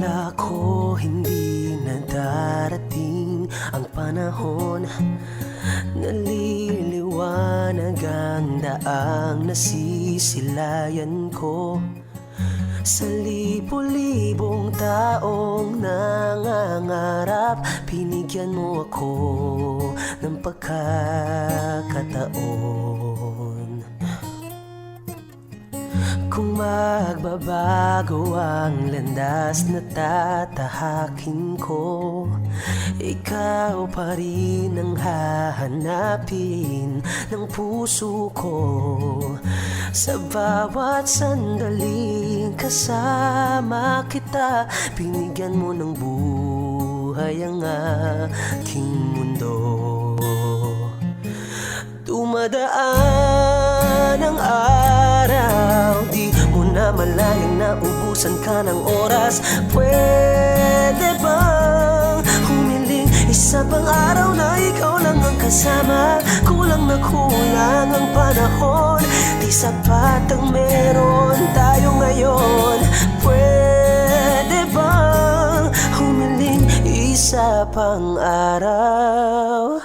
Akala ko hindi na darating ang panahon, naliliwanag ang daang nasisilayan ko. Sa libo-libong taong nangangarap, binigyan mo ako ng pagkakataon. Kung magbabago ang landas na tatahakin ko, ikaw pa rin ang hahanapin ng puso ko. Sa bawat sandaling kasama kita, binigyan mo ng buhay ang aking mundo. Dumadaan ang araw, di mo na malayang naubusan ka ng oras. Pwede bang humiling isa pang araw na ikaw lang ang kasama? Kulang na kulang ang panahon, di sapat ang meron tayo ngayon. Pwede bang humiling isa pang araw?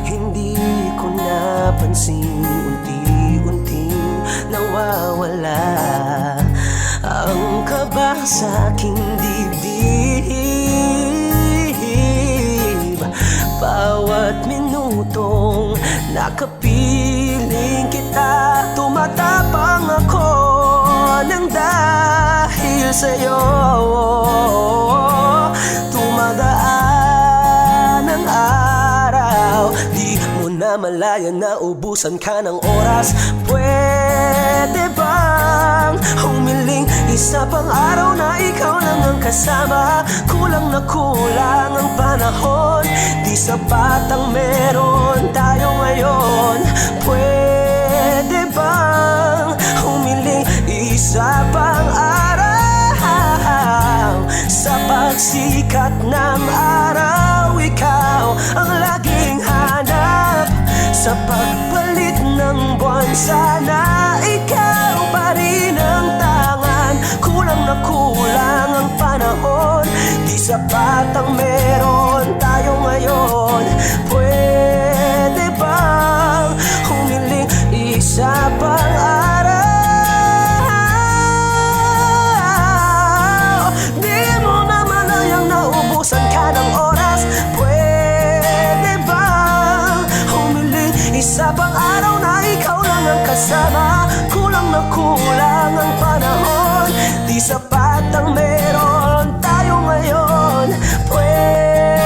Hindi ko napansin, unti-unting nawawala ang kaba sa aking dibdib. Bawat minutong nakapiling kita, tumatapang ako ng dahil sa'yo. Tumadaan ang araw, di mo na malaya na ubusan ka ng oras. Pwede bang humiling isa pang araw na ikaw lang ang kasama? Kulang na kulang ang panahon, di sapat ang meron tayo ngayon. Pwede bang humiling isa pang araw? Sa pagsikat ng araw, ikaw ang laging hanap. Sa pagpalit ng buwan, sana ikaw pa rin ang tangan. Kulang na kulang ang panahon, di sapat ang meron tayo ngayon. Pwede bang humiling isa pang araw? Di mo na malayang naubusan ka ng oras. Pwede bang humiling isa pang araw na ikaw lang ang kasama? Kulang na kulang ang panahon, di sapat ang meron tayo ngayon. Pwede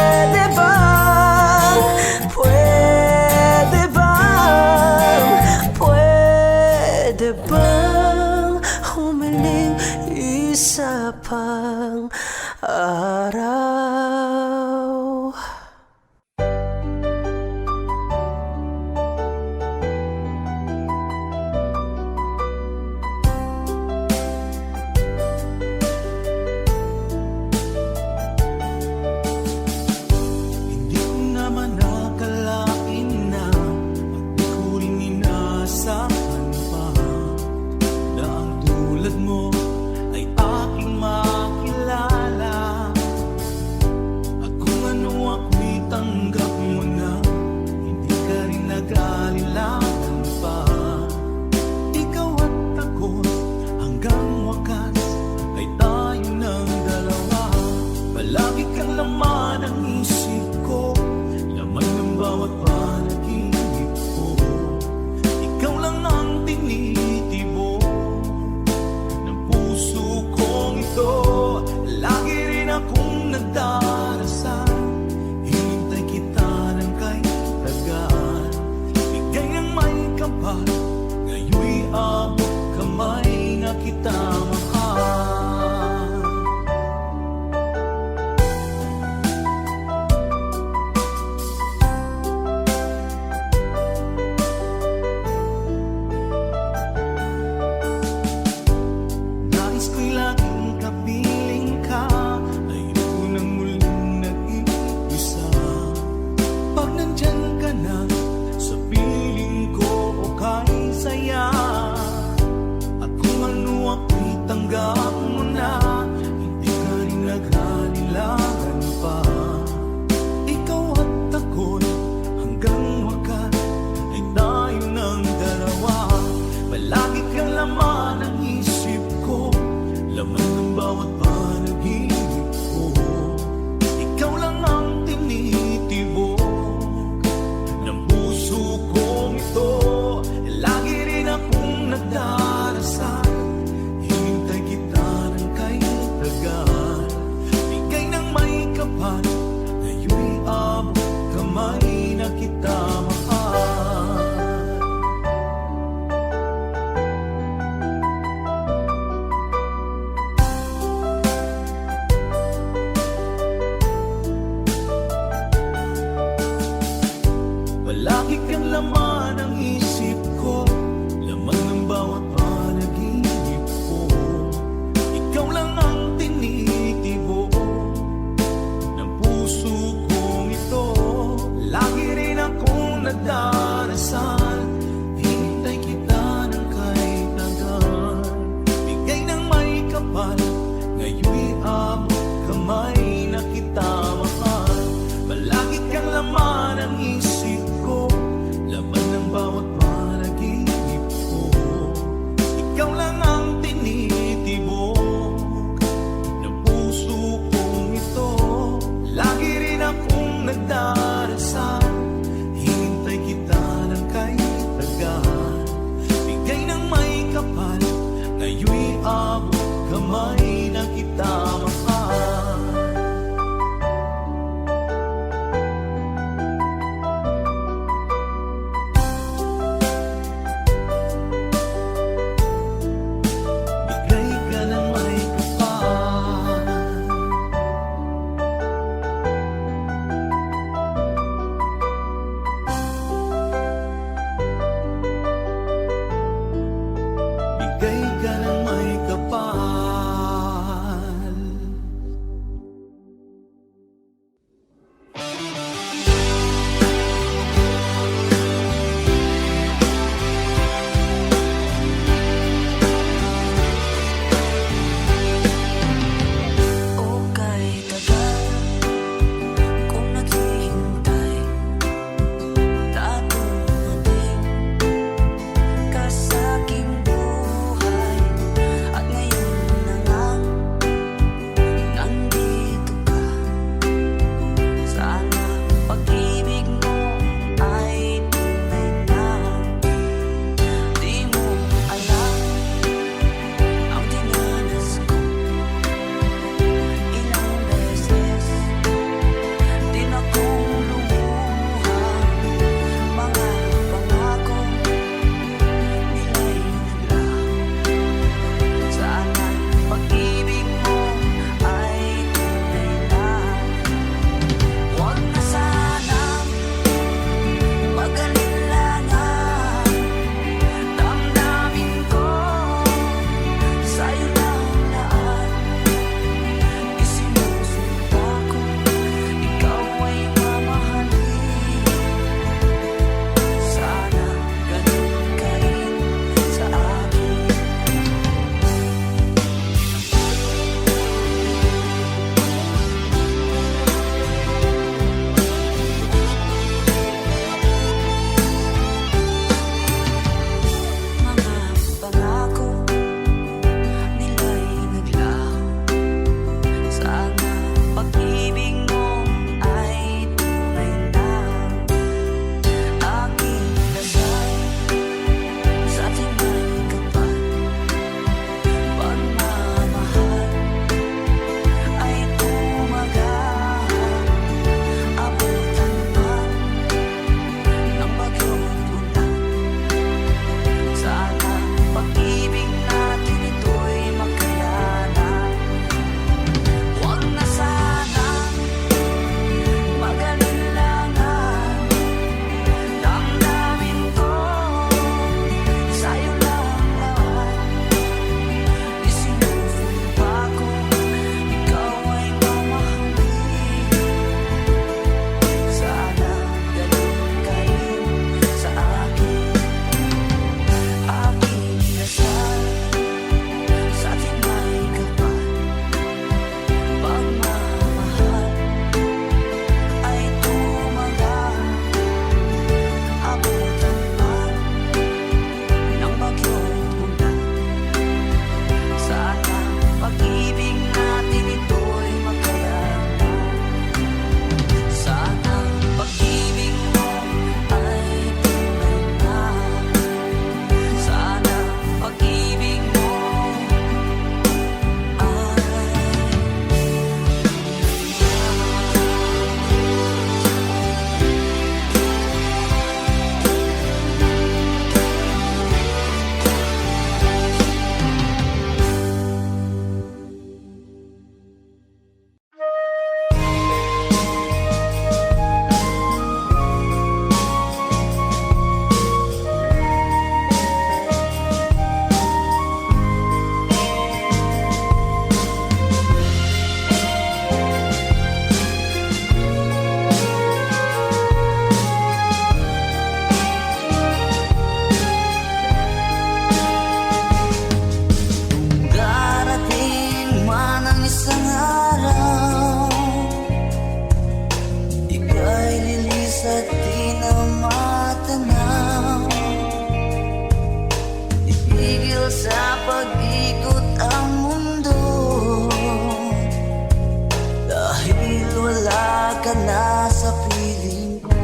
ka na sa piling ko.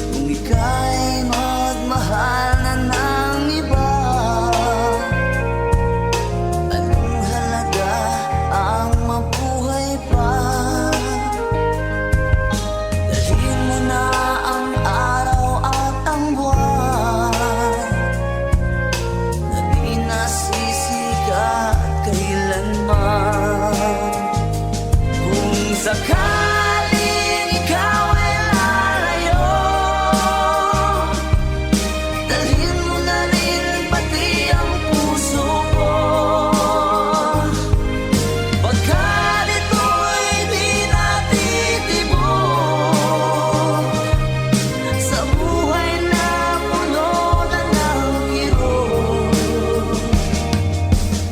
Kung ika'y magmahal na ng iba, anong halaga ang mabuhay pa? Dalhin mo na ang araw at ang buwan na di nasisikat kailanman. Kung sakaling ikaw ay lalayo, dalhin mo na rin pati ang puso ko. Pagkat ito'y di natitibok sa buhay na puno na ng kirot.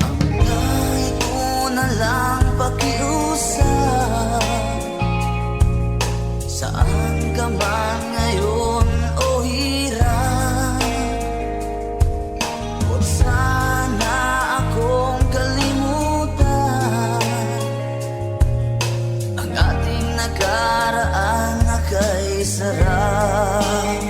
Ang kahit ko na lang pakiusap, saan ka man ngayon o hirap, huwag sana akong kalimutan ang ating nakaraan na kay sarap.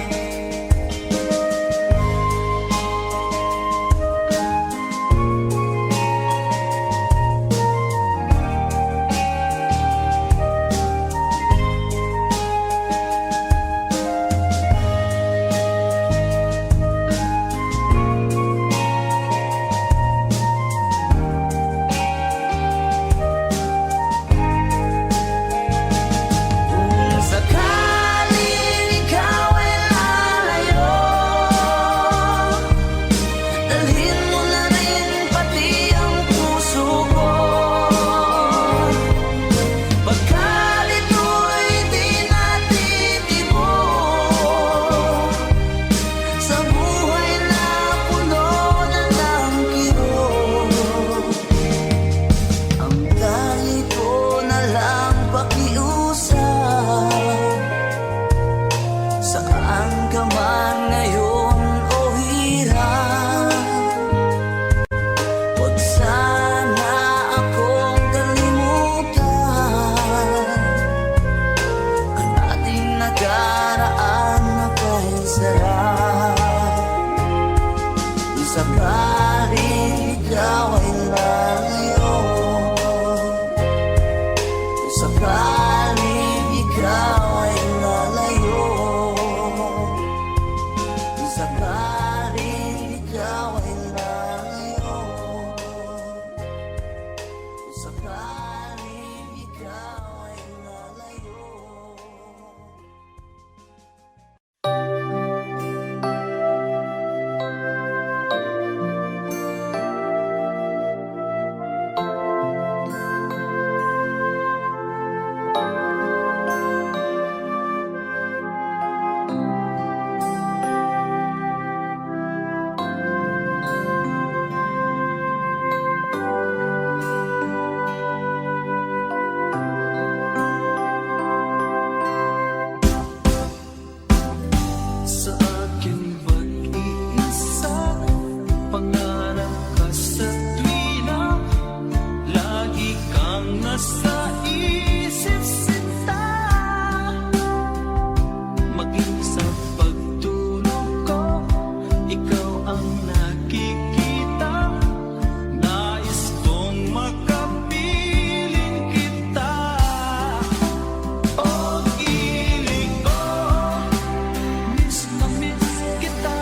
Kung sakaling ikaw ay lalayo, dalhin mo na rin pati ang puso ko. Pagkat ito'y di natitibok sa buhay na puno na ng kirot. Ang kahit ko na lang pakiusap, saan ka man ngayon o hirap, huwag sana akong kalimutan ang ating nakaraan na kay sarap. Kung sakaling ikaw ay lalayo, kung sakaling ikaw ay lalayo, kung sakaling ikaw ay lalayo, kung sakaling ikaw ay lalayo. Sa akin mag-iisa, pangarap ka sa tuwina, lagi kang nasa isip sinta. Maging sa pagtulog ko, ikaw ang nakikita, nais kong makapiling kita. Oh, iling ko, miss na miss kita.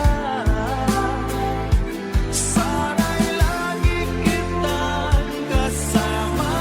Sana'y lagi kitang kasama.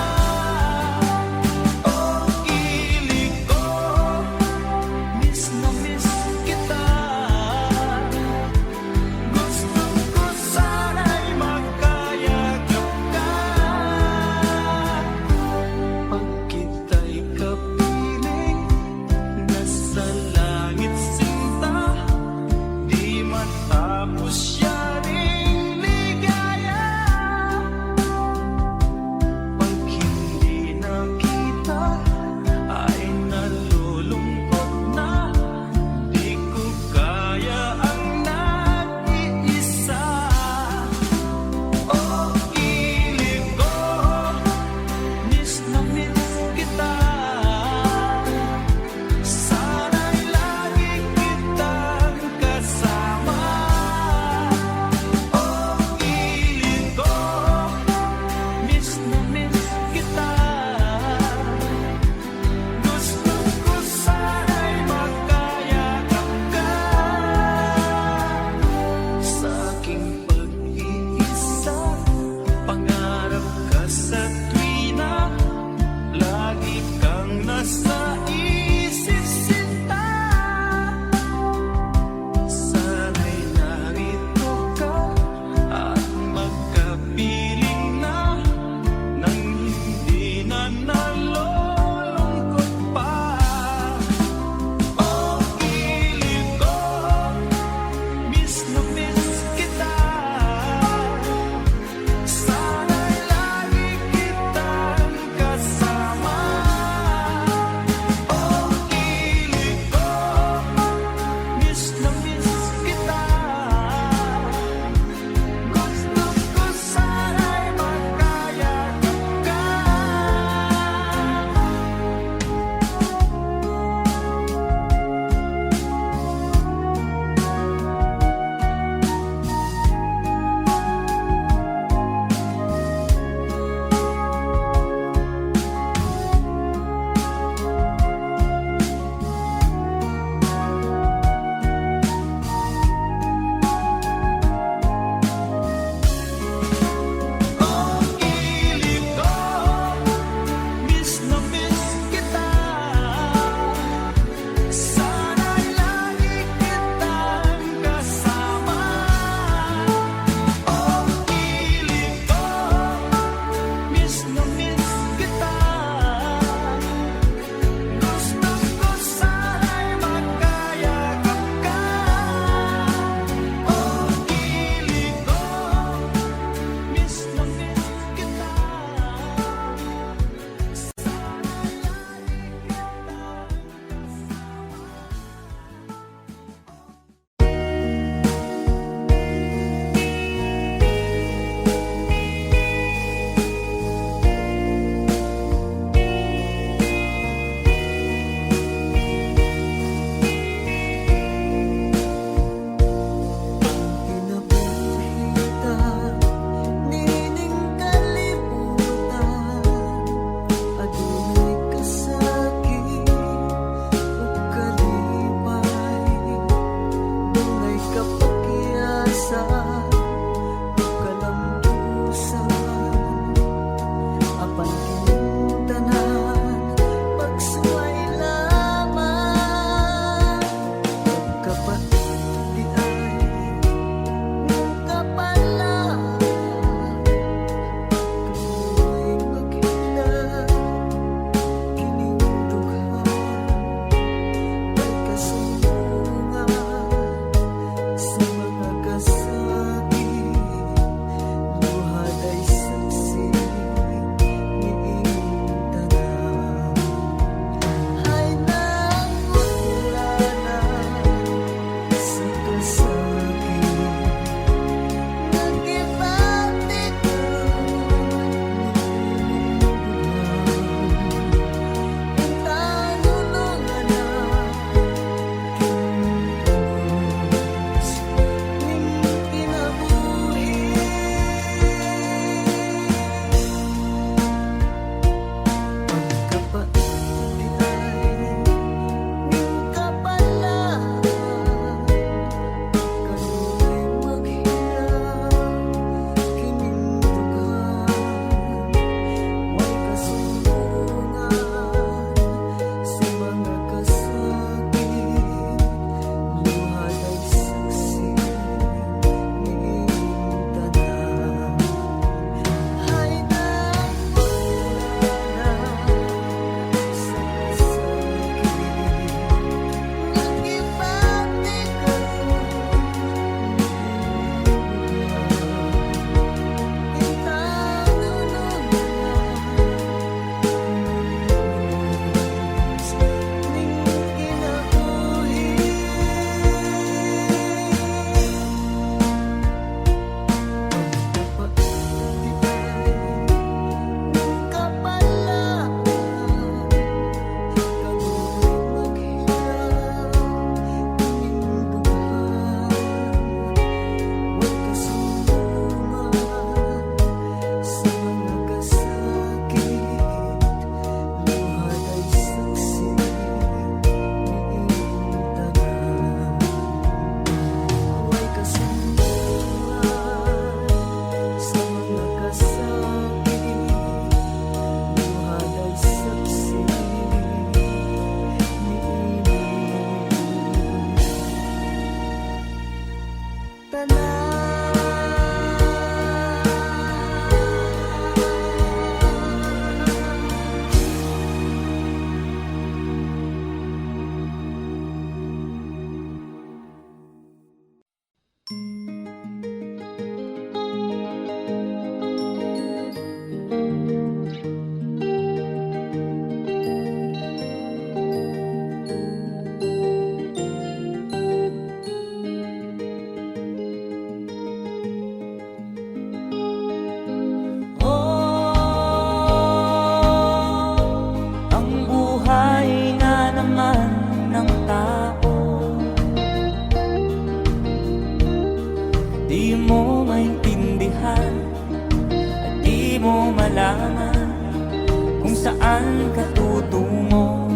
saan ka tutungo.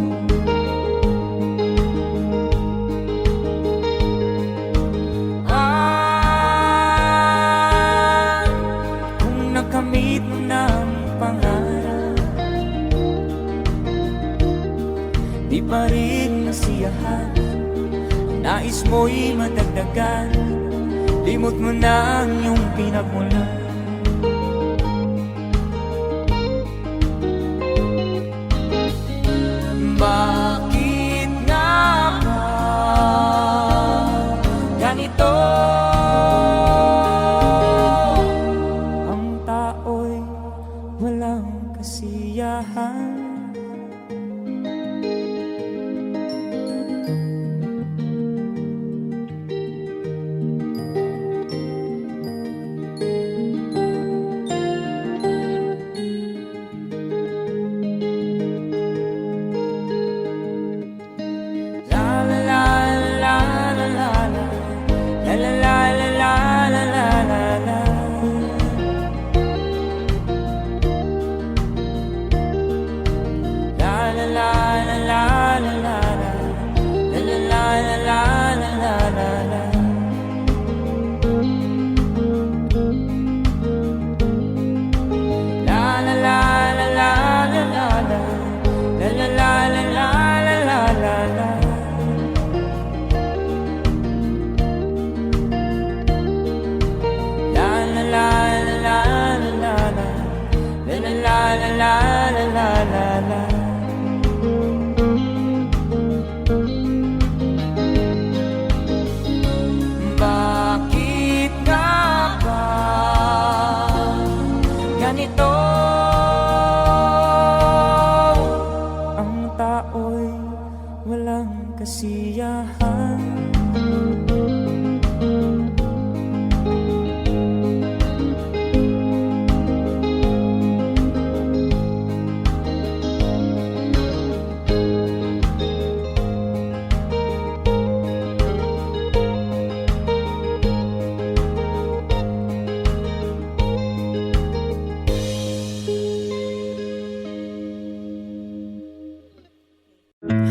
Kung nakamit mo na ang pangarap, di pa rin nasiyahan, nais mo'y madagdagan, limot mo na ang iyong pinagmulan. Bakit nga ba ganito? Ang tao'y walang kasiyahan. Bakit nga ba ganito? Ang tao'y walang kasiyahan.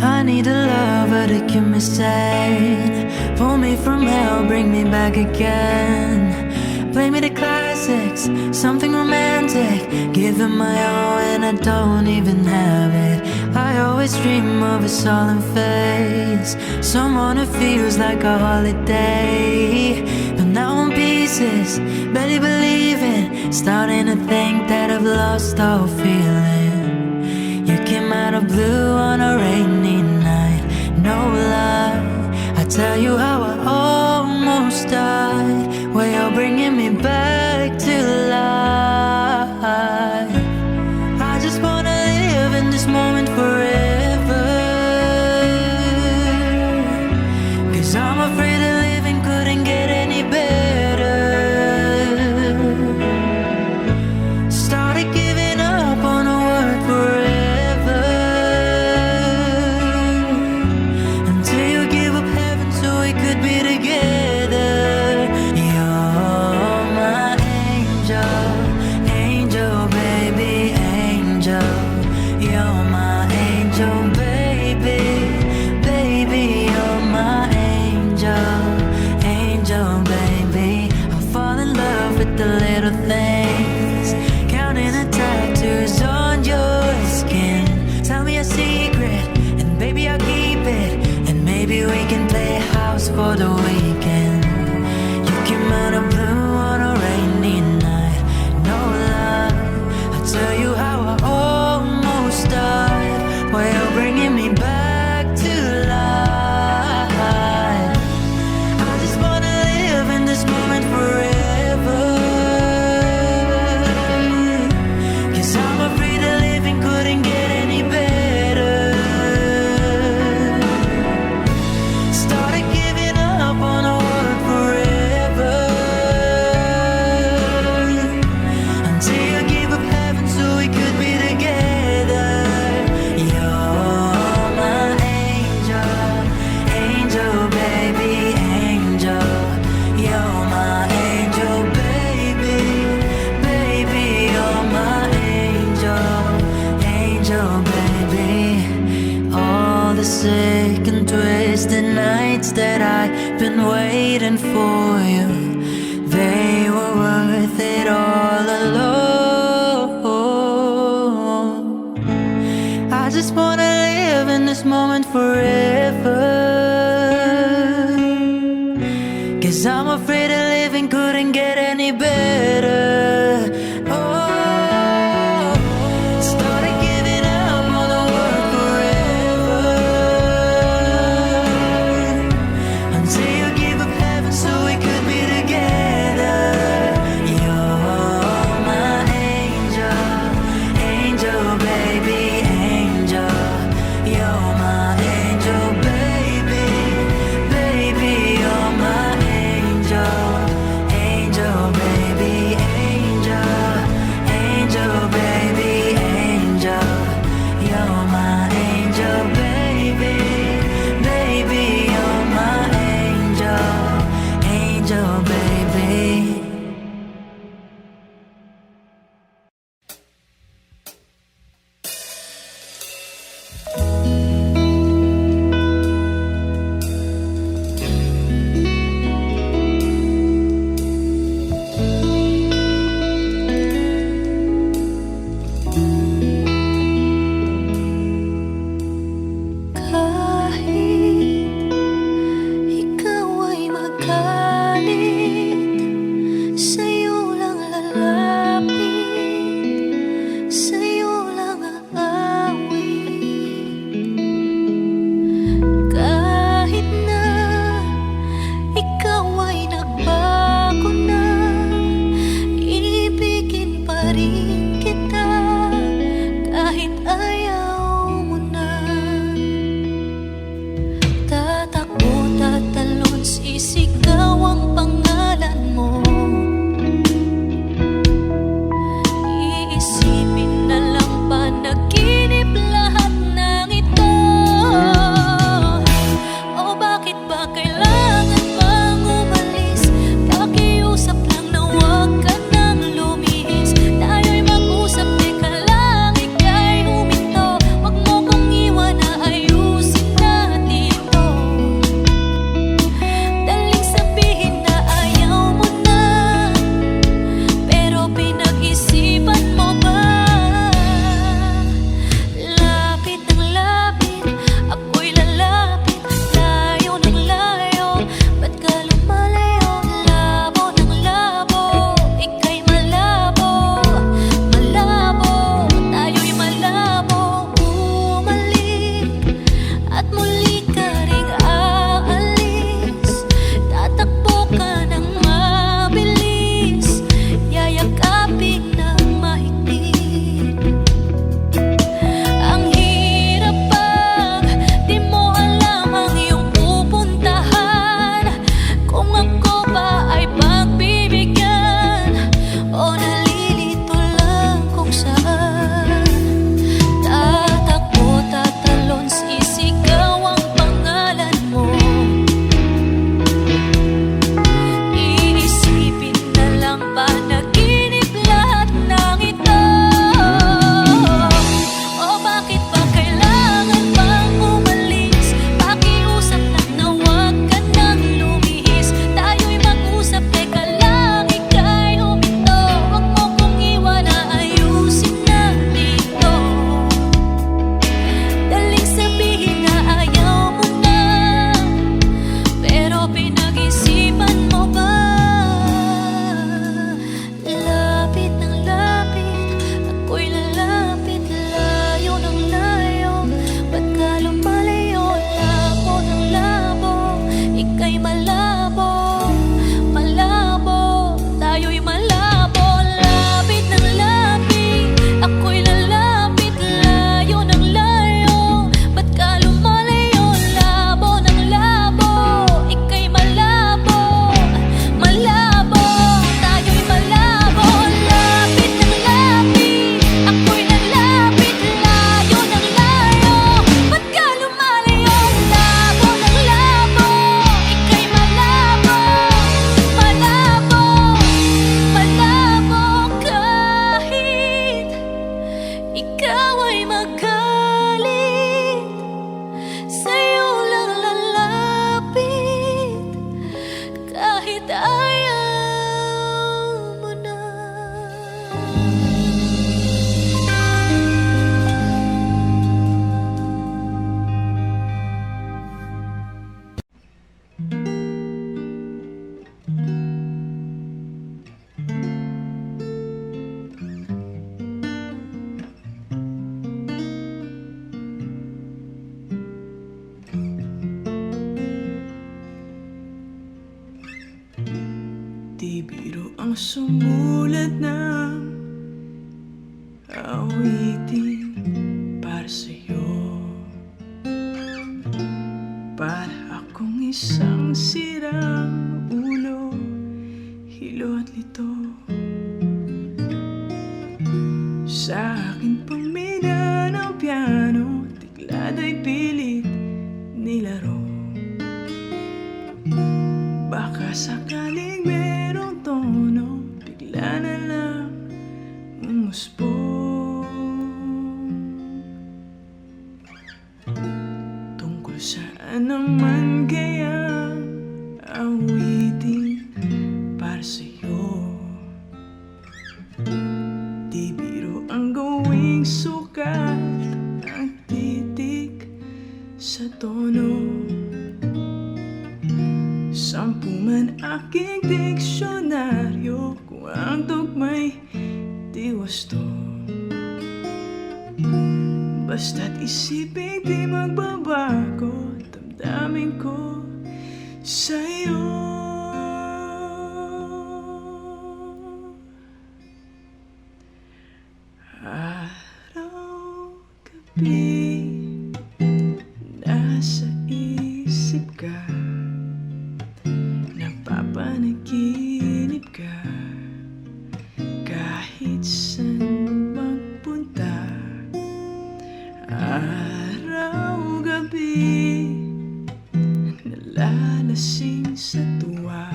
I need a lover to keep me sane, pull me from hell, bring me back again. Play me the classics, something romantic, give it my all and I don't even have it. I always dream of a solemn face, someone who feels like a holiday. But now I'm pieces, barely believing, starting to think that I've lost all feeling. You came out of blue on a rainy night, no love. I tell you how I almost died, well you're bringing me back to life. I just wanna live in this moment forever, 'cause I'm afraid that living couldn't get any better. Started giving up on a word forever, until you give up heaven so we could be together. You're my angel, angel baby, angel. You're my angel baby, baby. You're my angel, angel baby. I fall in love with the little things, counting the tattoos on your skin. Tell me a secret and baby I'll keep it, and maybe we can play house for the weekend. You came out of blue on a rainy night, no love. I tell you how I almost died, while you're bringing me back to life. I just wanna live in this moment forever, 'cause I'm afraid that living couldn't get any better. Started giving up on the sick and twisted nights that I've been waiting for you, they were worth it all alone. I just wanna live in this moment forever, 'cause I'm afraid that living couldn't get any better. Oh, started giving up on the world forever, until you give up heaven so we could be together. You're my angel, angel baby, angel. You're my angel baby, baby. You're my angel, angel baby, angel, angel baby, angel. You're my angel baby, baby. You're my angel, angel baby. Kahit ikaw ay magalit, sa'yo lang lalapit, sa'yo lang aawit. Kahit na ikaw ay nagbago na, ibigin pa rin kita kahit ayaw mo na. Tatakbo, tatalon, sisigaw ang pangalan mo. Iisipin na lang panaginip lahat ng ito. O bakit ba kailangan pang umalis? Pakiusap lang na huwag ka nang lumihis. Tayo'y mag-usap, teka lang, ika'y huminto. Huwag mo kong iwan na ayusin natin ito. Daling sabihin na ayaw mo na, pero pinag-isipan mo ba? Lapit ng lapit, ako'y lalapit. Layo ng layo, ba't ka lumalayo? Labo ng labo, ika'y malabo. Malabo, tayo'y malabo. Bumalik at muli ka ring aalis. Tatakbo ka ng mabilis, yayakapin ng mahigpit. Ang hirap pag di mo alam ang iyong pupuntahan, kung ako ba ay pagbibigyan o nalilito lang kung saan. Tatakbo, tatalon, sisigaw ang pangalan mo. Iisipin na lang panaginip lahat ng ito. O bakit ba kailangan pang umalis? Pakiusap lang na huwag ka nang lumihis. Tayo'y mag-usap, teka lang, ika'y huminto. Huwag mo kong iwan na ayusin natin ito. Daling sabihin na ayaw mo na, pero pinag-isipan mo ba? Lapit ng lapit, ako'y lalapit. Layo ng layo, ba't ka lumalayo? Labo ng labo, ika'y malabo. Malabo, tayo'y malabo. Lapit ng lapit, ako'y lalapit. Layo ng layo, ba't ka lumalayo? Labo ng labo, ika'y malabo. Malabo, tayo'y malabo. Lapit ng lapit, ako'y lalapit. Layo ng layo, ba't ka lumalayo? Labo ng labo, ika'y malabo. Malabo, malabo. Kahit ikaw ay magalit, ang sumulat ng awitin para sa'yo. Para akong isang sirang ulo, hilo at lito. Sa akin pamina ng piano, tiglad ay pilit nilaro. Baka sakaling merong tono, bigla na lang umusbong. Tungkol saan naman kaya awitin para sa'yo? Di biro ang gawing sukat, ang titik sa tono. Sampu man aking diksyonaryo, kung ang tugma'y di wasto. Basta't isipin di magbabago, damdamin ko sa'yo. Araw, gabi, nasa isip ka, napapanaginip ka, kahit saan magpunta. Araw, gabi, nalalasing sa tuwa,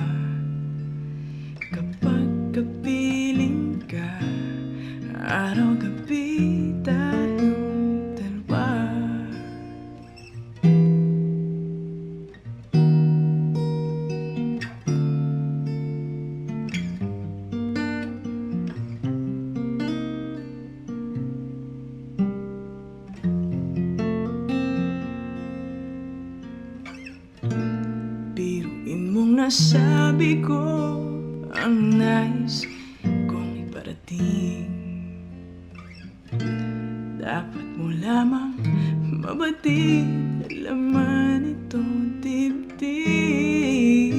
kapag kapiling ka. Araw, gabi, tayong dalawa. Biruin mong nasabi ko ang nais kong iparating. Dapat mo lamang mabatid ang laman itong dibdib.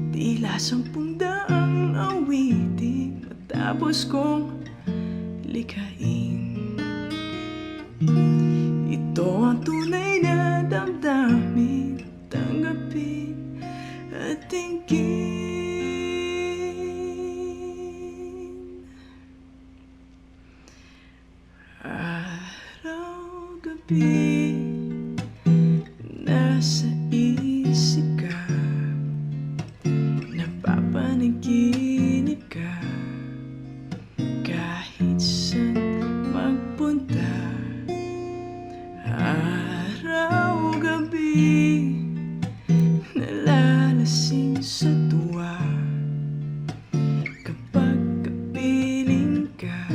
Tila 10 daang awitin matapos kong likhain. Ito ang tunay na damdamin, tanggapin at tingin. Araw, gabi, nasa isip ka, napapanaginip ka, kahit saan magpunta. Araw, gabi, nalalasing sa tuwa, kapag kapiling ka.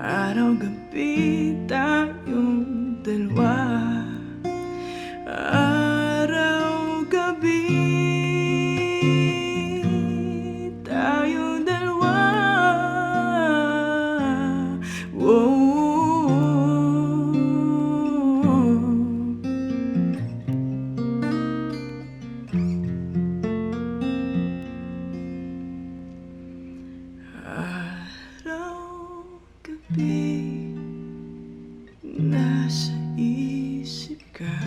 Araw, gabi, tayong dalawa. Araw, gabi, tayong dalawa. Whoa. Araw, gabi, nasa isip ka,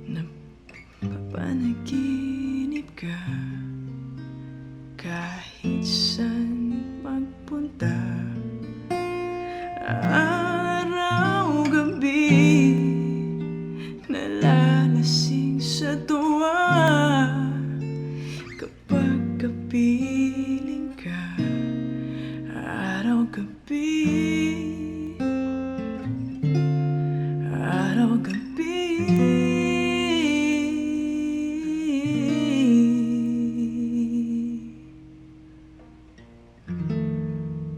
napapanaginip ka, kahit saan magpunta. Araw, gabi, nalalasing sa tuwa, kapag kapiling ka. Araw, gabi, araw, gabi,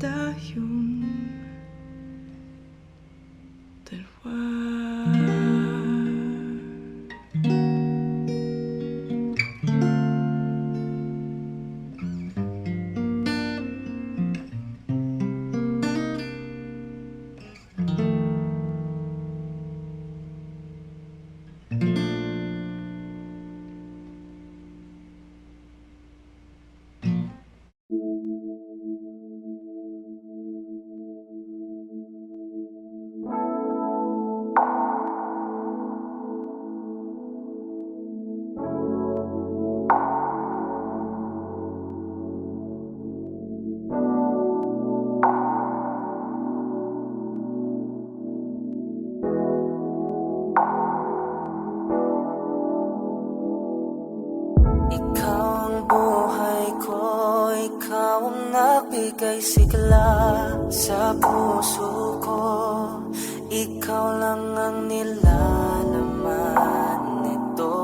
tayong sigla sa puso ko. Ikaw lang ang nilalaman nito,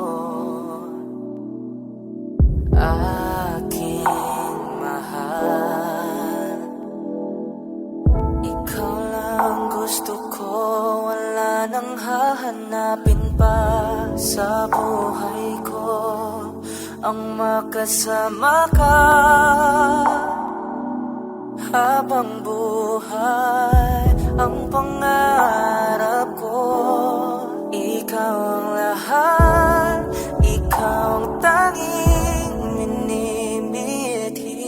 aking mahal. Ikaw lang gusto ko, wala nang hahanapin pa sa buhay ko. Ang makasama ka habang buhay, ang pangarap ko. Ikaw ang lahat, ikaw ang tanging minimithi.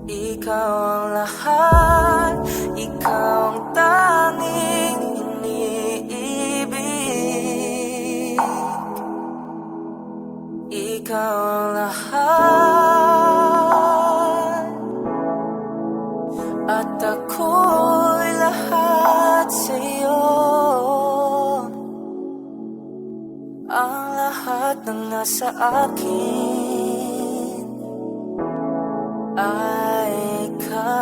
Ikaw ang lahat, ikaw ang tanging iniibig. Ikaw ang lahat, at ako'y lahat sa'yo. Ang lahat ng nasa akin ay ikaw.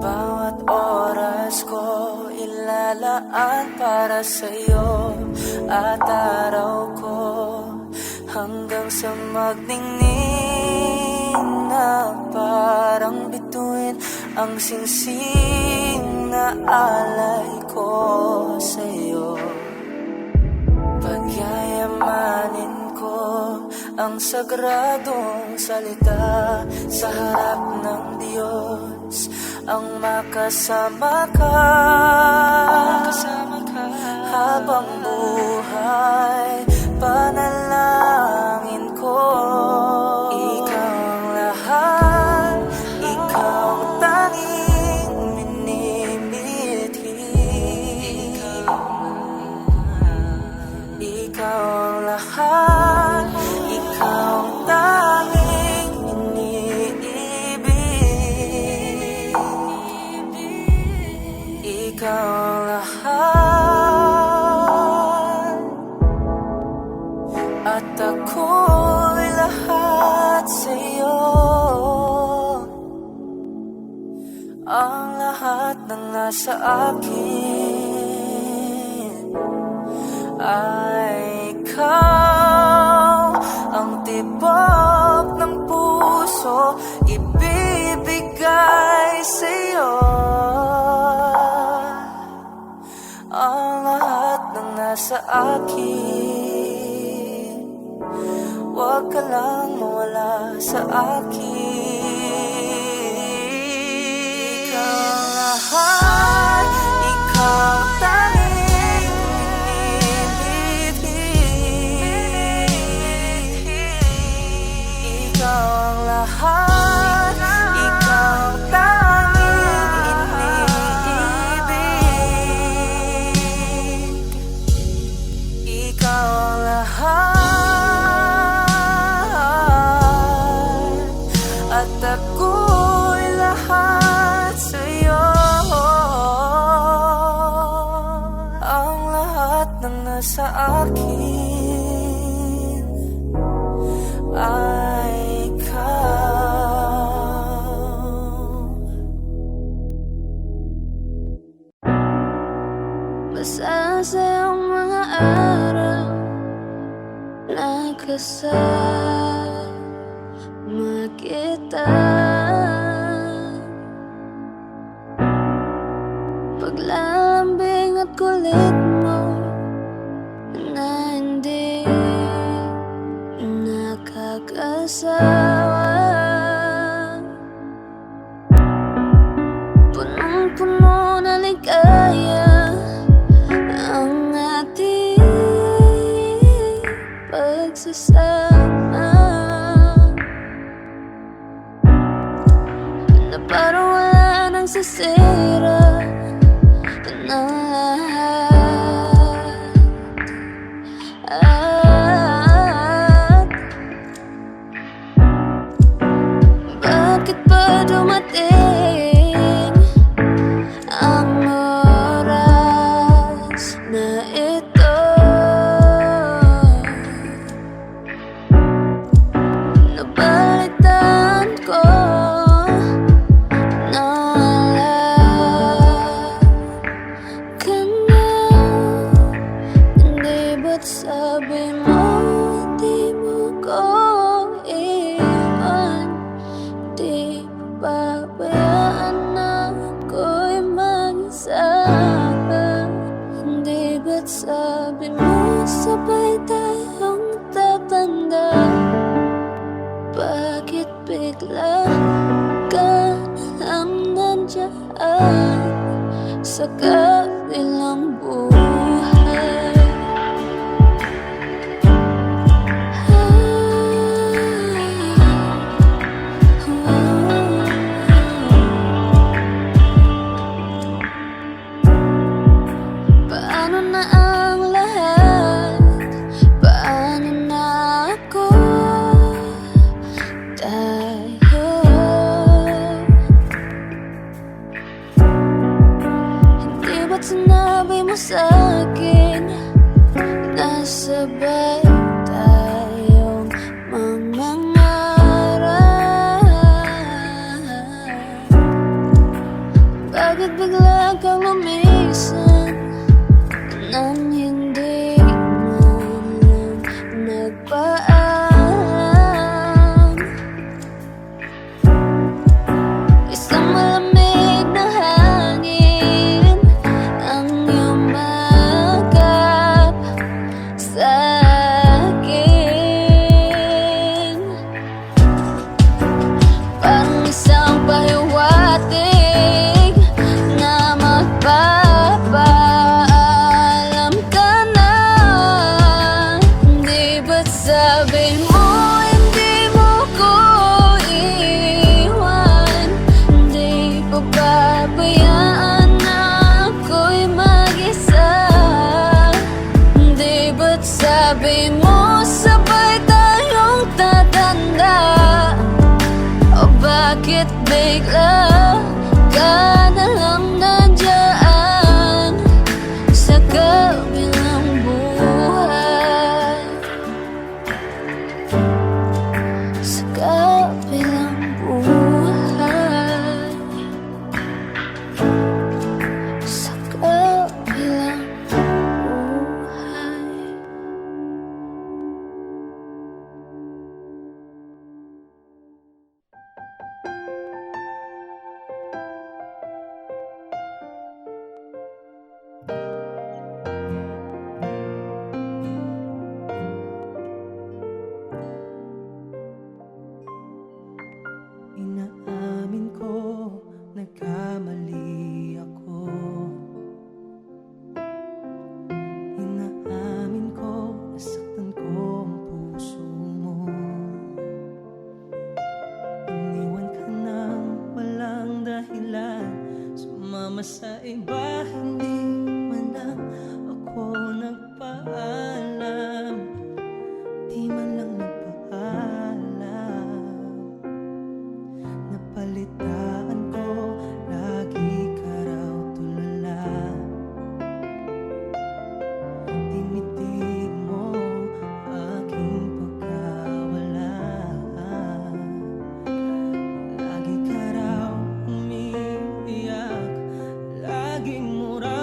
Bawat oras ko ilalaan para sa'yo, at araw ko hanggang sa magningning na parang bituin ang singsing na alay ko sa'yo. Pagyayamanin ko ang sagradong salita sa harap ng Diyos, ang makasama ka habang buhay. Panalangin ko, ikaw ang lahat, ikaw ang tanging minimithi. Ikaw ang lahat, ikaw ang tanging iniibig. Ikaw ang lahat, at ako'y lahat sa'yo. Ang lahat ng nasa akin ay ikaw. Ang tibok ng puso ibibigay sa'yo. Ang lahat ng nasa akin, huwag ka lang mawala sa akin. Ikaw ang lahat, ikaw ang tanging minimithi. Ikaw ang lahat, ikaw ang tanging iniibig. Ikaw ang lahat, at ako'y lahat sa'yo. Ang lahat ng nasa akin ay ikaw. Masasayang mga araw na kasama kita. Paglalambing at kulit mo na hindi nakakasawa. Punong-puno na ligaya ang ating pagsasama, na parang wala nang sisira ng lahat. At bakit ba dumating ang oras na ito? Nabalitaan ko na wala ka na. Hindi ba't sabi mo di mo ko iwan? Di pabayaan na ako'y mag-isa. Hindi ba't sabi mo sabay tayong tatanda? Bakit bigla ka nalang nandiyan sa kabilang buhay? Paano na ang lahat? Paano na ako? Tayo hindi ba't sinabi mo sa'kin na sabay tayong mangangarap? Bakit bigla kang lumisan nang hindi man lang nagpaalam? Isang malamig na hangin ang iyong magap sa'kin. Parang isang pahiwatig na magpapaalam ka na. Hindi ba't sabi mo hindi mo ko iwan? Hindi pa babayaan na ako'y mag-isa? Hindi ba't sabi mo sabay tayong tatanda? O bakit bigla ka nalang nandiyan sa kabilang buhay? Sa kabilang buhay. Sa kabilang buhay. Inaamin ko, nagkamali ako. Inaamin ko, nasaktan ko ang puso mo. Iniwan ka nang walang dahilan, sumama sa iba, hindi man lang ako nagpaalam. Di man lang nagpaalam. Napalitaan ko, lagi ka raw tulala. Tinitig mo aking pagkawala. Lagi ka raw umiiyak, laging mura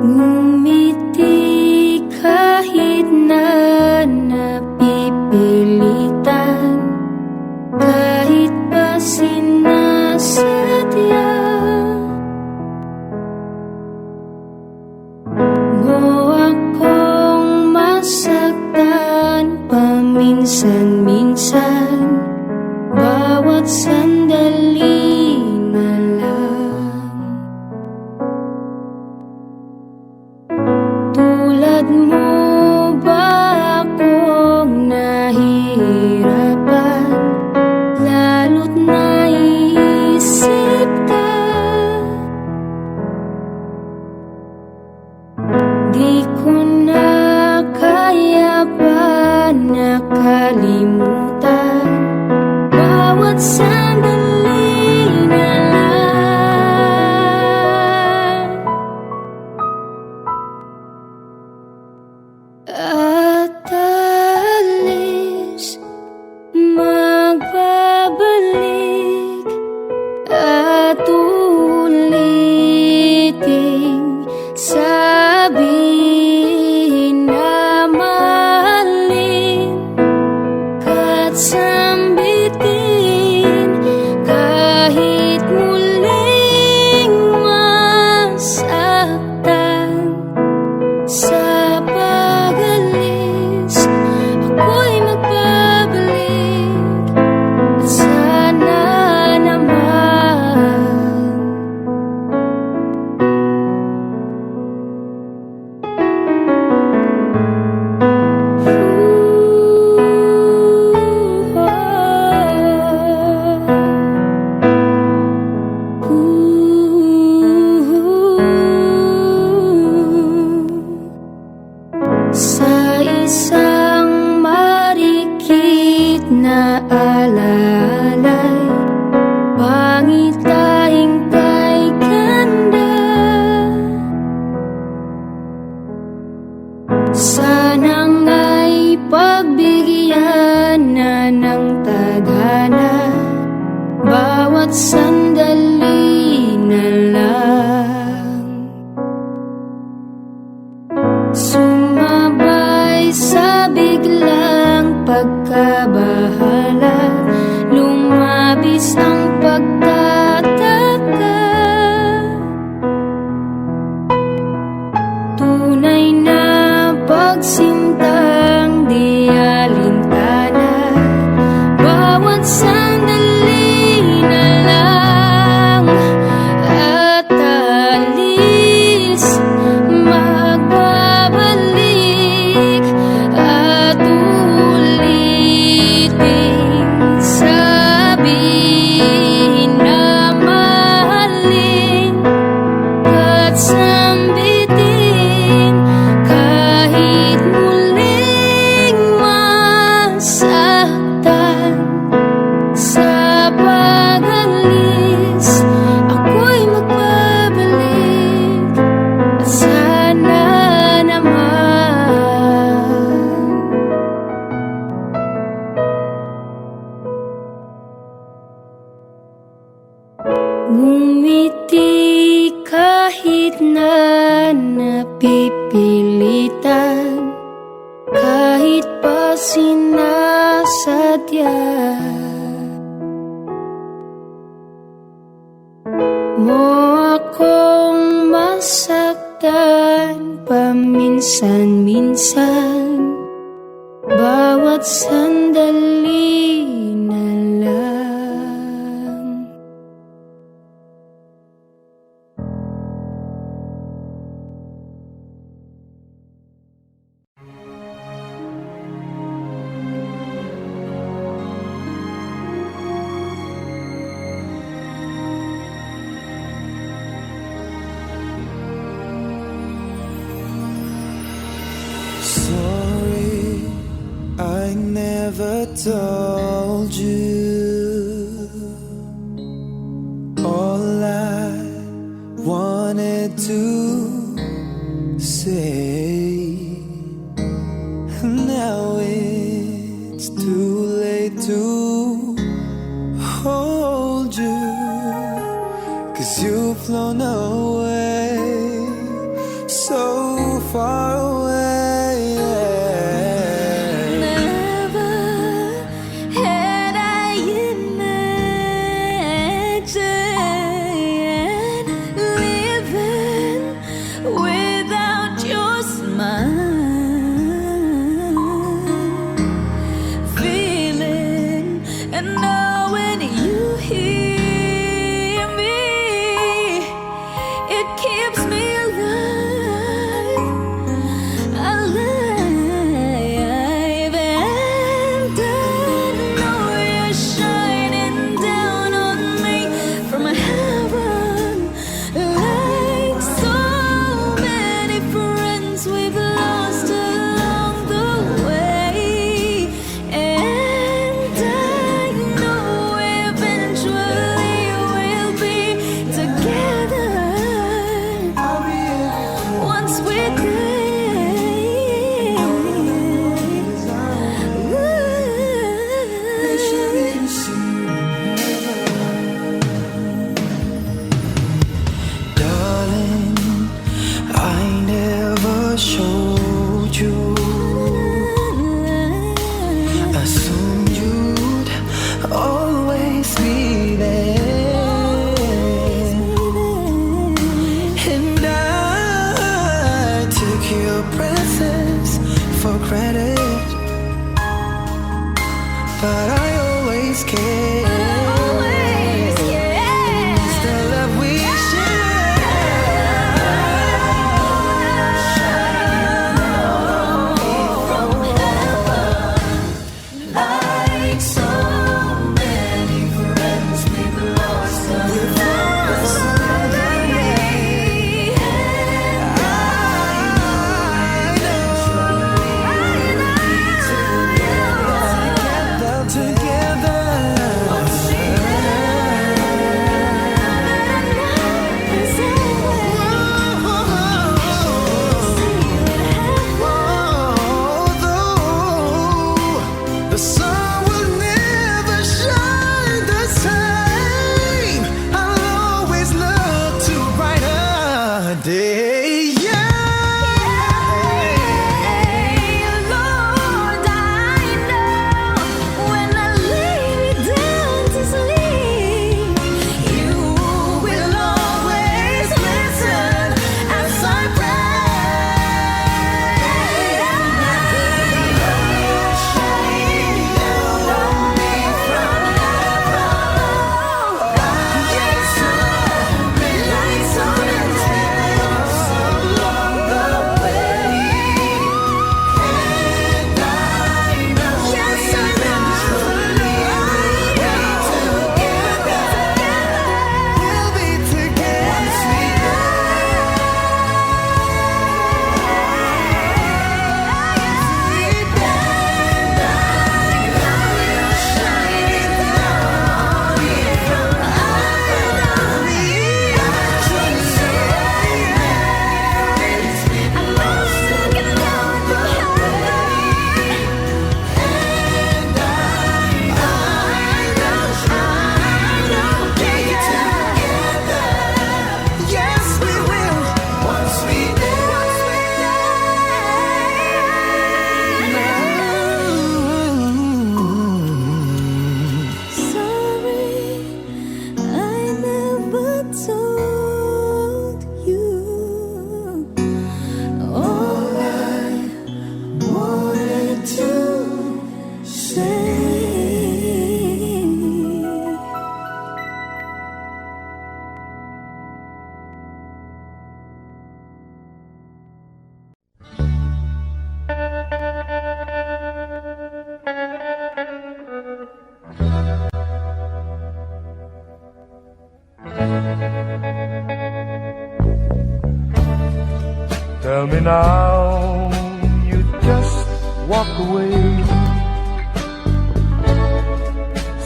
Ngumiti kahit na napipilitan, kahit pa sinasadya mo akong masaktan paminsan-minsan, bawat sandali na lang. Tulad mo ba akong nahihirapan, lalo't naiisip ka? Di ko na kaya pa nakalimutan bawat sandali na lang. At alis, magbabalik at uliting sabihin na mahalin ka't sambitin, kahit muling masaktan. Sa pag-alis, ako'y magbabalik at sana naman sa isang marikit na alalay, pangitahing kay ganda. Sana nga'y pagbigyan na ng tadhana bawat sandali na lang. Sumabay sa biglang pagkabahala, lumabis ang pagtataka. Tunay na pagsintang di alintana, bawat sandali na lang. At alis, magbabalik at uliting sabihin na mahalin ka't sambitin, kahit muling masaktan. Sa pag-alis, ako'y magbabalik at sana naman ngumiti kahit na napipilitan, kahit pa sinasadya mo akong masaktan paminsan-minsan, bawat sandali na lang. Sorry, I never told you all I wanted to say. Now it's too late to hold you, 'cause you've flown away so keeps me alive, alive. And I know you're shining down on me from heaven, like so many friends we've lost along the way. And I know eventually we'll be together once we're there. Darling, I never showed you. Assumed you'd always be there, and I took your presence for granted, but I always cared. It's the love we Like so many friends we've lost along the way. The sun will never shine the same. I'll always look to a brighter day. Lord, I know when I lay me down to sleep, you will always listen as I pray. We'll be Yes, we will. Once we Sorry, I never told you all I wanted to say. Tell me now, you just walk away.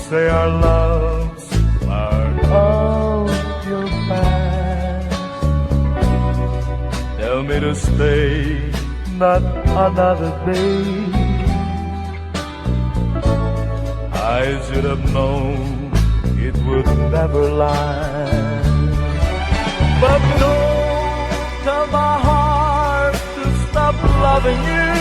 Say our loves are of your past. Tell me to stay, not another day. I should have known it would never last. But don't tell my heart to stop loving you.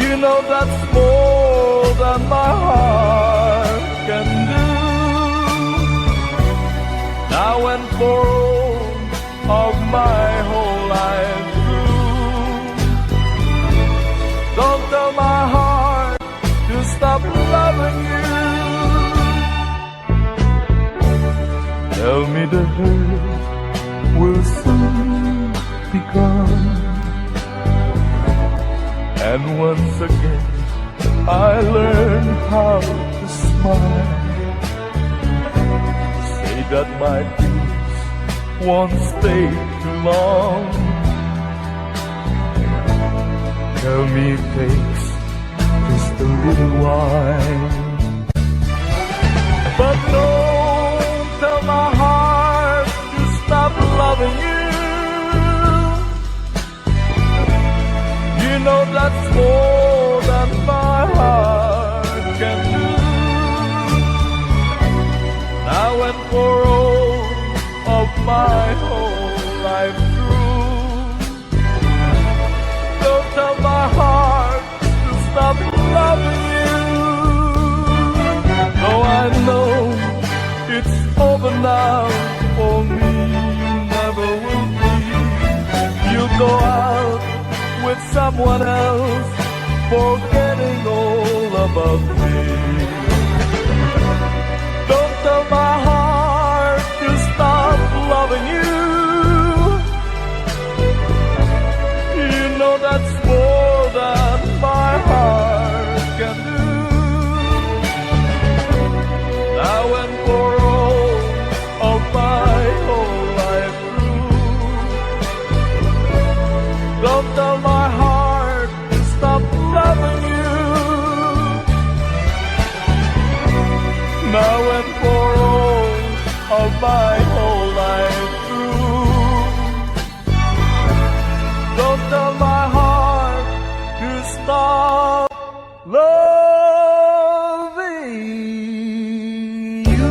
You know that's more than my heart can do. Now and for all of my whole life through, don't tell my heart to stop loving you. Tell me the hurt will soon be gone, and once again I learn how to smile. Say that my tears won't stay too long. Tell me it takes just a little while. But don't tell my heart to stop loving you. You know that's more than my heart can do. Now and for all of my whole life through, don't tell my heart to stop loving you. Though I know it's over now for me, you never will be. You'll go out with someone else, forgetting all about me. Don't tell my heart to stop loving you. You know that's more than my heart can do. Now and for all of my whole life through, don't tell my heart to stop loving you. Now and for all of my whole life through, don't tell my heart to stop loving you.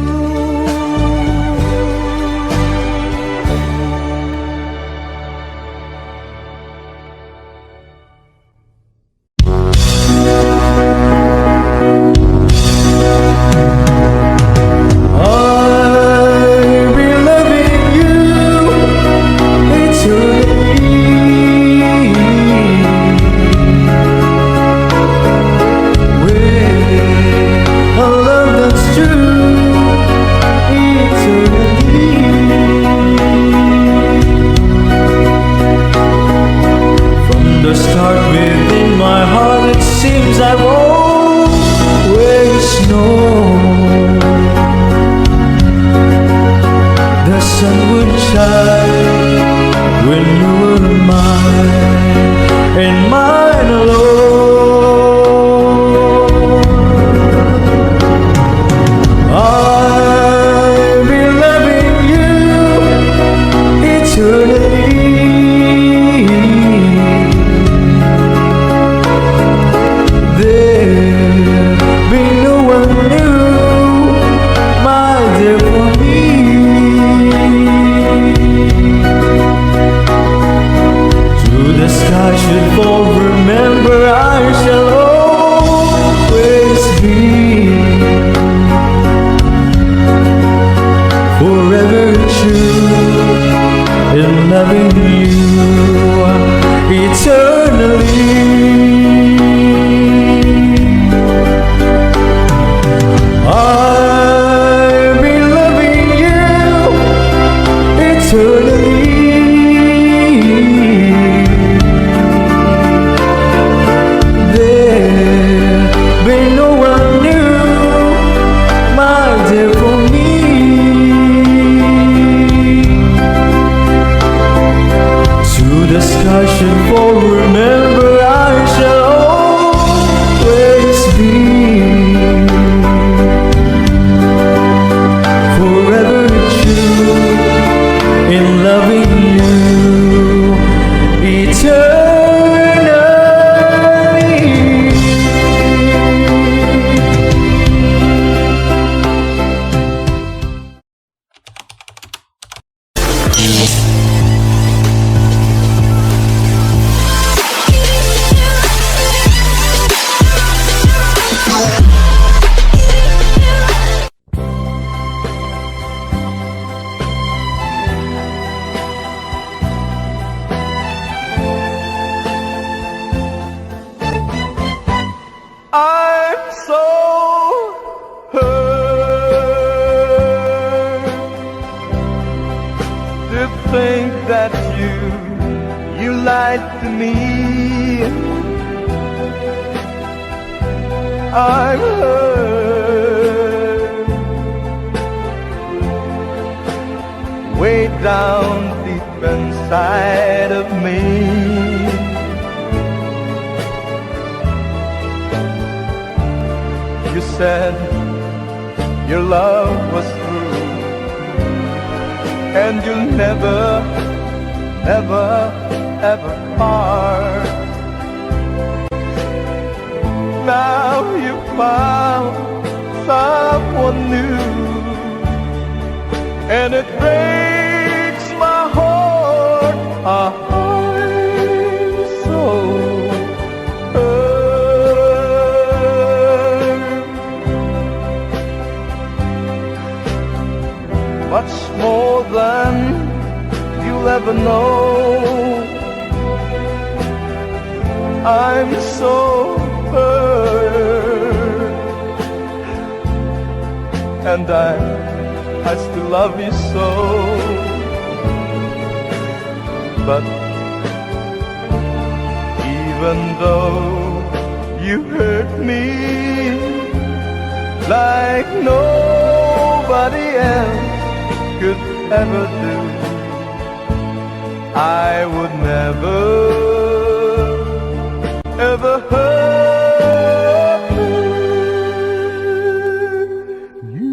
I'll be loving you eternally. to think that you lied to me. I'm hurt way down deep inside of me. You said your love was true, and you'll never, never, ever part. Now you found someone new, and it breaks my heart. I'm so hurt. Much more than you'll ever know. I'm so hurt, and I still love you so. But even though you hurt me like nobody else could ever do, I would never, ever hurt you.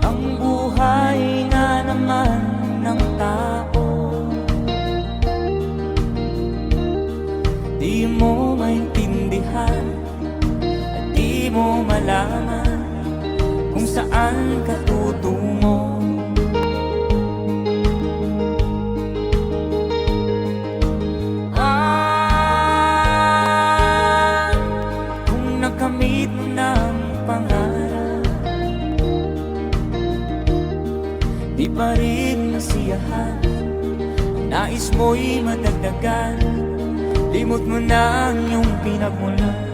Ang buhay nga naman ng tao, di mo maintindihan at di mo malaman kung saan ka tutungo. Kung nakamit mo ng pangarap, di pa rin nasiyahan. Ang nais mo'y madagdagan, limot mo na ang iyong pinagmulan.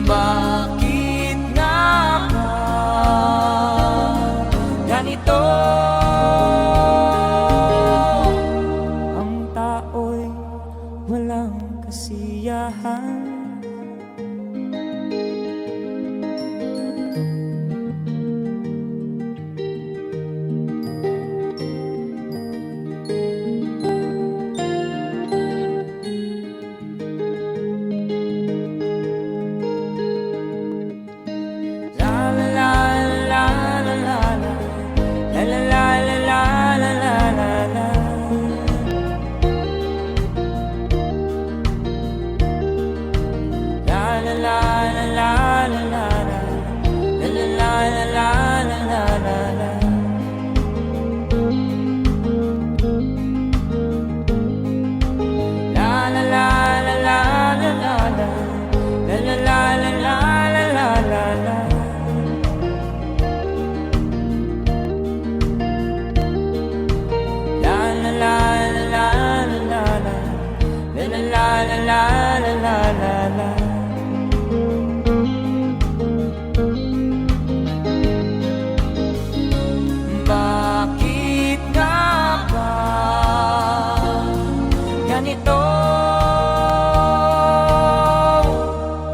Bakit nga ba ganito? Ang tao'y walang kasiyahan. Bakit nga ba ganito?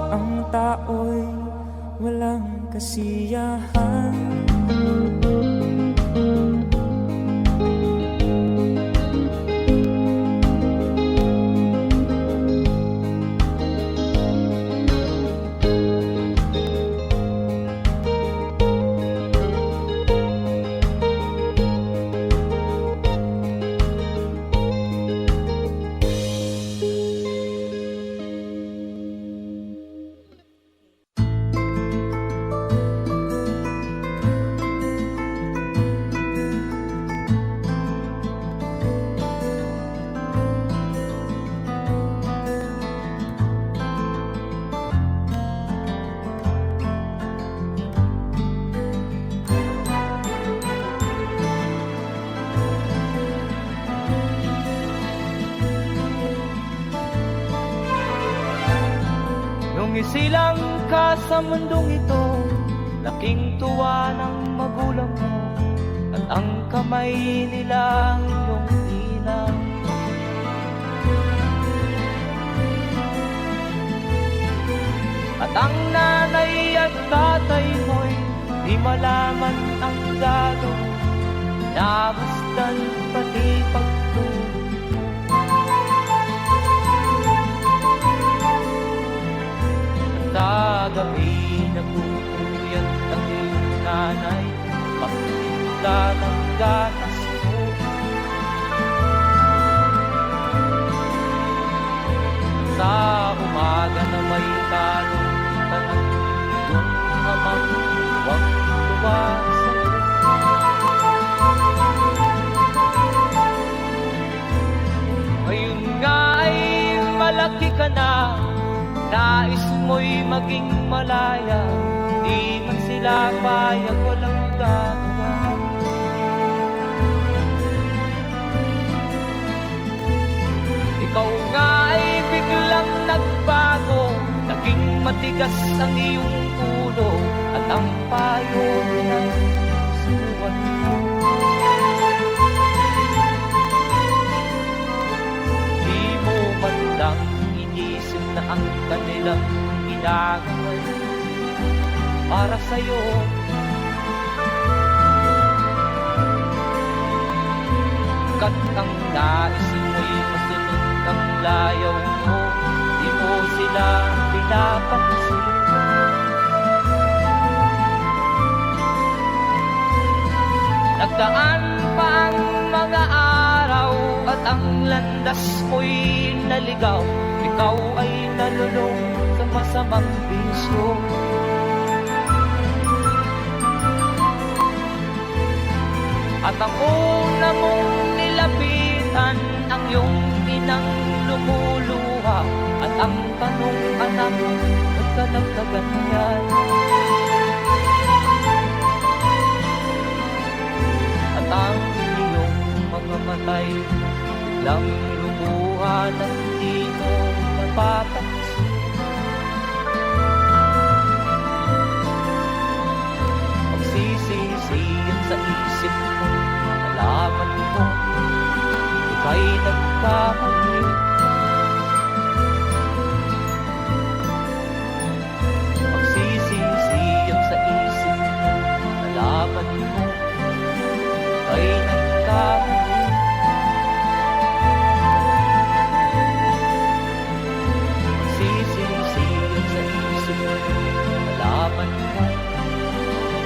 Ang tao'y walang kasiyahan. Isisilang ka sa mundong ito, laking tuwa ng magulang mo, at ang kamay nila ang iyong ilang. At ang nanay at tatay mo'y di malaman ang gagawin, namasdan pati pagtulog. Sa gabi nagpupuyat ang iyong nanay, pagtinda ng gatas mo. Sa umaga na may talong ka ng iyong amang huwag tuwa sa'yo. Ngayon nga ay malaki ka na, nais mo'y maging malaya, di man sila payag, walang gagawa. Ikaw nga ay biglang nagbago, naging matigas ang iyong ulo, at ang payo ay suwan mo. Di mo man lang inisip na ang kanilang ginagaway para sa'yo. Kat ang nais mo'y masunod ang layaw mo, di mo sila pinapansin. Nagdaan pa ang mga araw at ang landas mo'y naligaw, ikaw ay nalulong sa masamang bisyo. At ang una mong nilapitan ang iyong inang lumuluha, at ang tanong, anak, ba't ka nagkaganyan? At ang iyong mga matay lang lumuha ng di mo napapansin. Magsisisiyan sa isip mo, nalaman mo, ika'y nagkamali. Magsisisiyan sa isip mo, nalaman mo, ika'y nagkamali. Magsisisiyan sa isip mo, nalaman mo,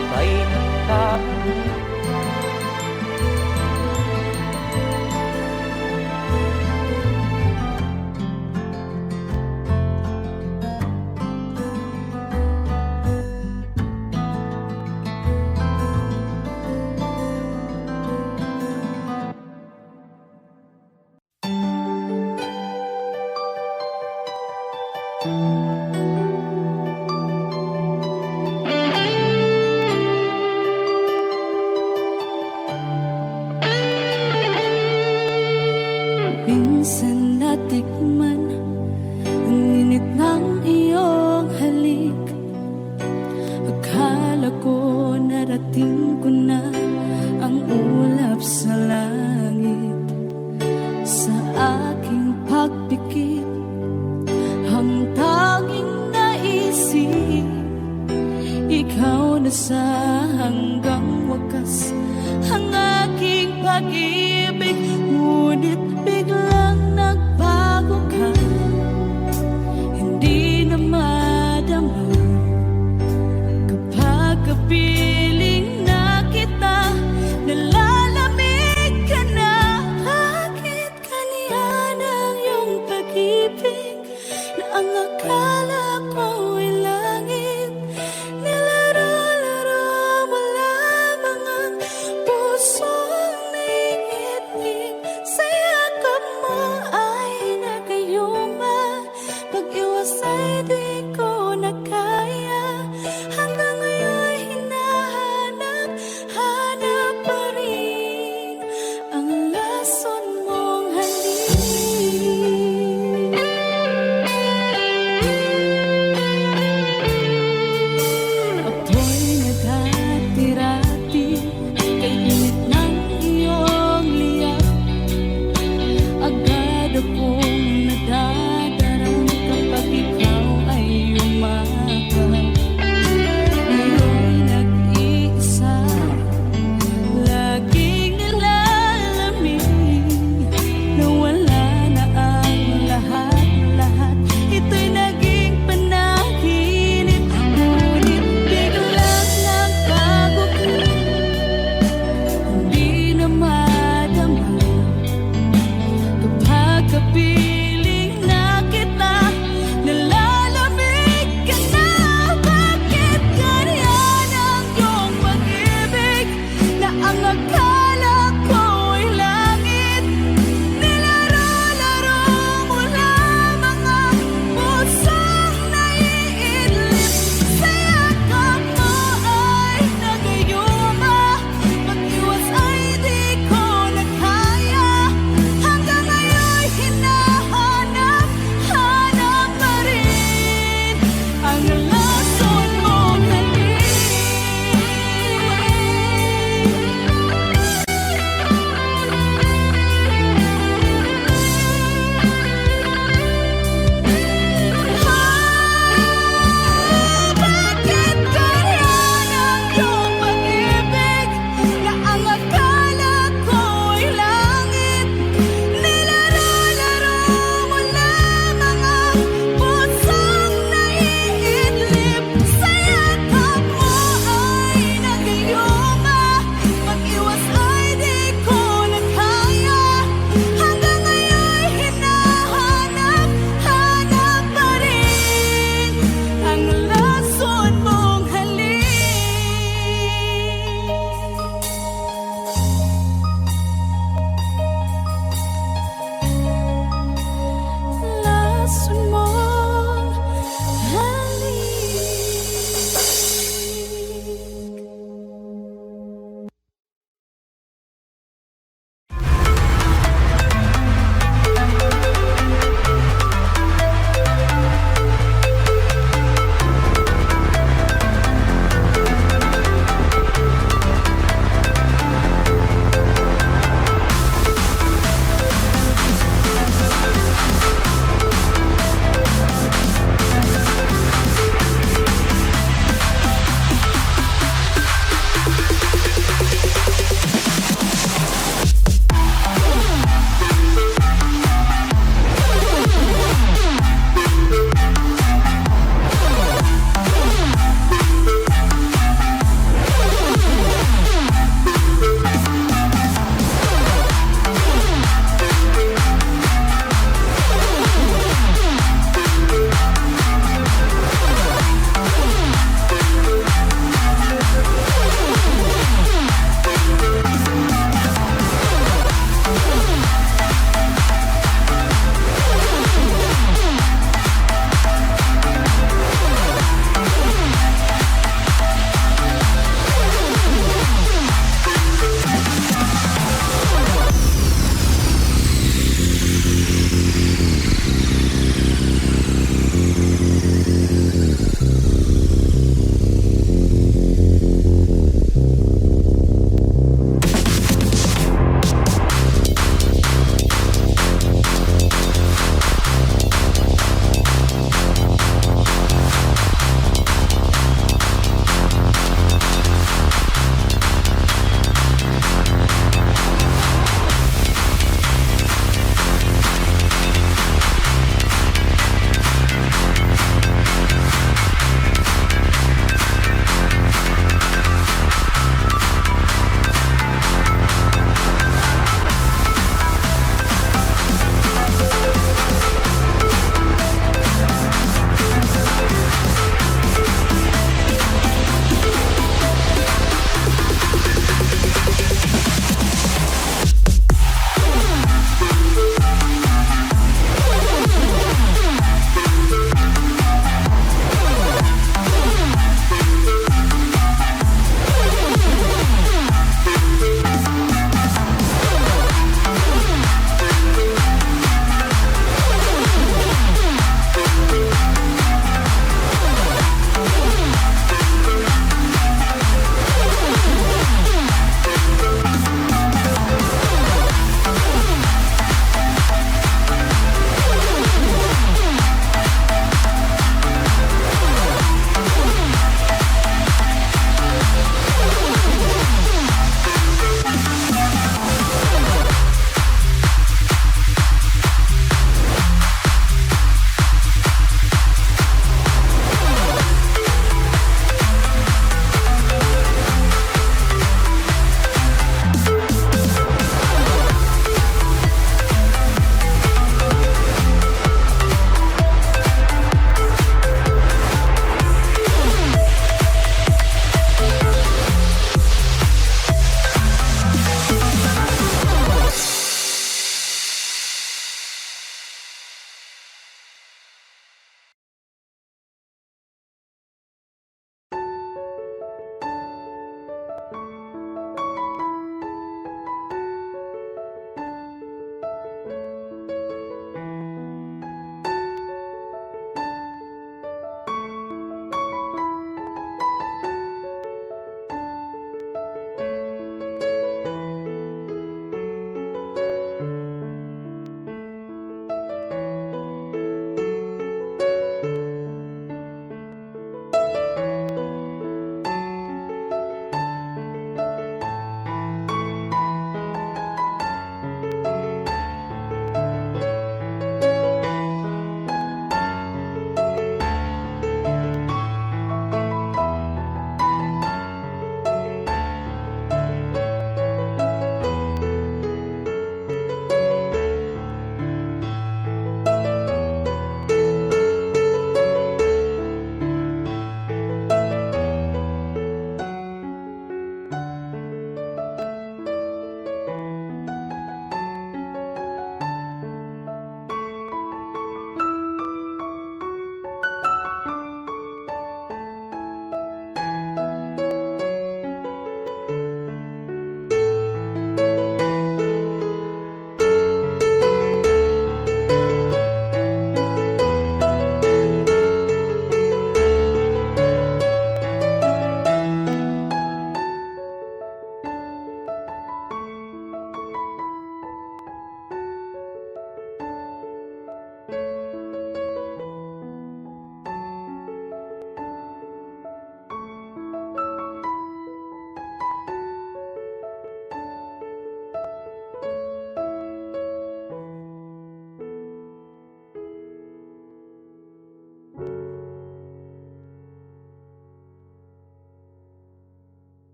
ika'y nagkamali. Minsan natikman ang init ng iyong halik. Akala ko narating ko na ang ulap sa langit. Sa aking pagpikit, ang tanging naisip, ikaw na sa hanggang wakas ang aking pag-ibig. Ngunit